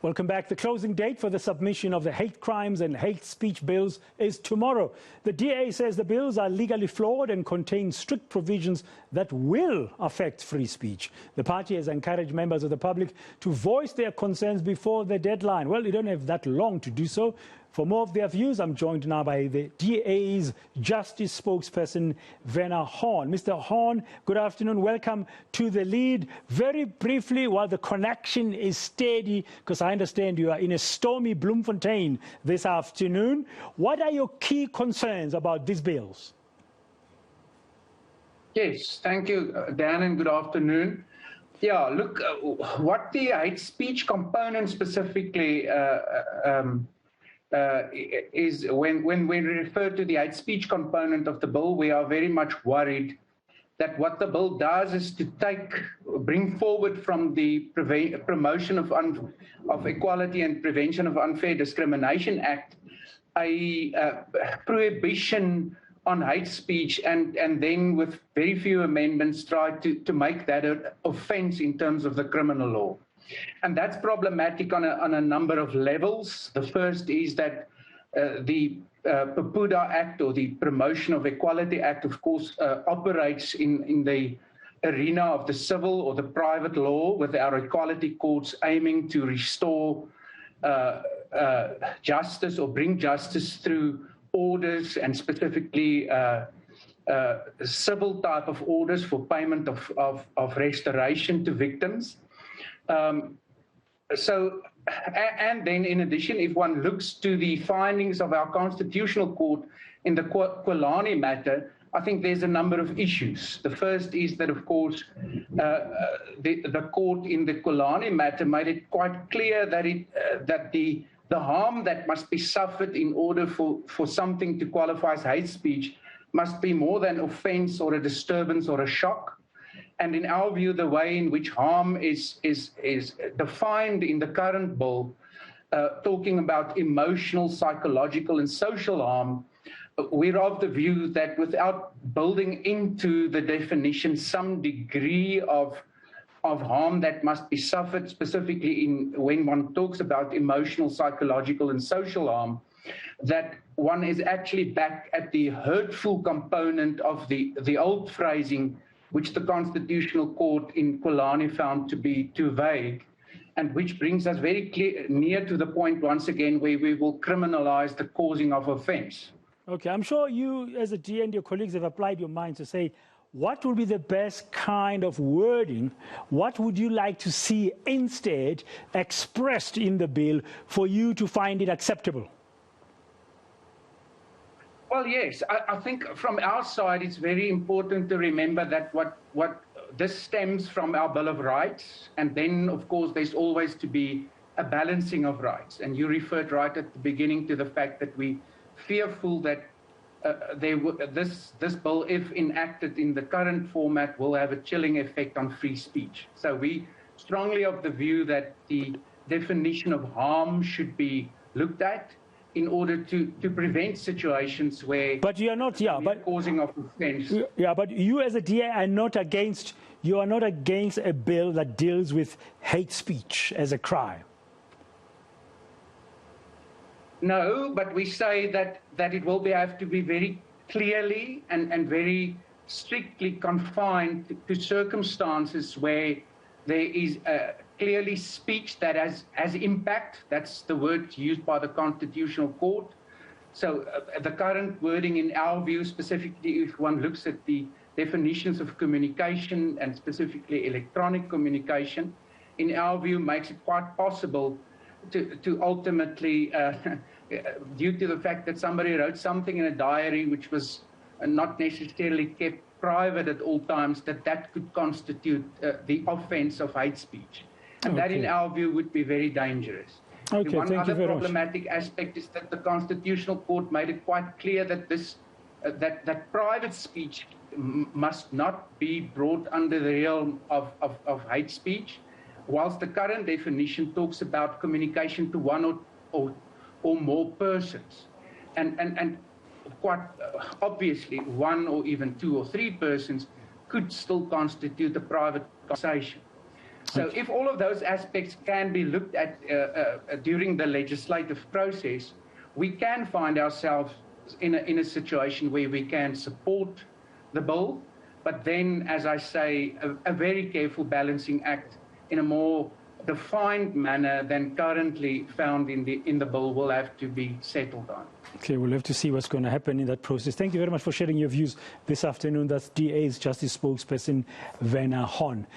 Welcome back. The closing date for the submission of the hate crimes and hate speech bills is tomorrow. The DA says the bills are legally flawed and contain strict provisions that will affect free speech. The party has encouraged members of the public to voice their concerns before the deadline. Well, you don't have that long to do so. For more of their views, I'm joined now by the DA's Justice spokesperson, Werner Horn. Mr. Horn, good afternoon. Welcome to the lead. Very briefly, while the connection is steady, because I understand you are in a stormy Bloemfontein this afternoon, what are your key concerns about these bills? Yes, thank you, Dan, and good afternoon. Yeah, look, what the hate speech component specifically is when we refer to the hate speech component of the bill, we are very much worried that what the bill does is to bring forward from the Promotion of Equality and Prevention of Unfair Discrimination Act a prohibition on hate speech and then with very few amendments try to make that an offense in terms of the criminal law. And that's problematic on a number of levels. The first is that the POPUDA Act, or the Promotion of Equality Act, of course, operates in the arena of the civil or the private law, with our equality courts aiming to restore justice or bring justice through orders, and specifically civil type of orders for payment of restoration to victims. And then in addition, if one looks to the findings of our Constitutional Court in the Moyane matter, I think there's a number of issues. The first is that, of course, the court in the Moyane matter made it quite clear that the harm that must be suffered in order for something to qualify as hate speech must be more than offense or a disturbance or a shock. And in our view, the way in which harm is defined in the current bill, talking about emotional, psychological, and social harm, we're of the view that without building into the definition some degree of harm that must be suffered, specifically when one talks about emotional, psychological, and social harm, that one is actually back at the hurtful component of the old phrasing, which the Constitutional Court in Moyane found to be too vague, and which brings us very near to the point, once again, where we will criminalize the causing of offense. Okay, I'm sure you, as a DA and your colleagues, have applied your mind to say, what would be the best kind of wording? What would you like to see instead expressed in the bill for you to find it acceptable? Well, yes, I think from our side, it's very important to remember that what this stems from our Bill of Rights. And then, of course, there's always to be a balancing of rights. And you referred right at the beginning to the fact that we're fearful that this bill, if enacted in the current format, will have a chilling effect on free speech. So we strongly of the view that the definition of harm should be looked at in order to prevent situations where causing of offense. Yeah, but you as a DA are not against a bill that deals with hate speech as a crime. No, but we say that it will have to be very clearly and very strictly confined to circumstances where there is clearly speech that has impact. That's the word used by the Constitutional Court. So the current wording, in our view, specifically if one looks at the definitions of communication and specifically electronic communication, in our view makes it quite possible to ultimately, due to the fact that somebody wrote something in a diary which was not necessarily kept private at all times, that could constitute the offense of hate speech. And that, in our view, would be very dangerous. Okay, one other problematic aspect is that the Constitutional Court made it quite clear that that private speech must not be brought under the realm of hate speech, whilst the current definition talks about communication to one or more persons. And quite obviously, one or even two or three persons could still constitute a private conversation. So if all of those aspects can be looked at during the legislative process, we can find ourselves in a situation where we can support the bill, but then, as I say, a very careful balancing act in a more defined manner than currently found in the bill will have to be settled on. Okay, we'll have to see what's going to happen in that process. Thank you very much for sharing your views this afternoon. That's DA's Justice spokesperson, Werner Horn.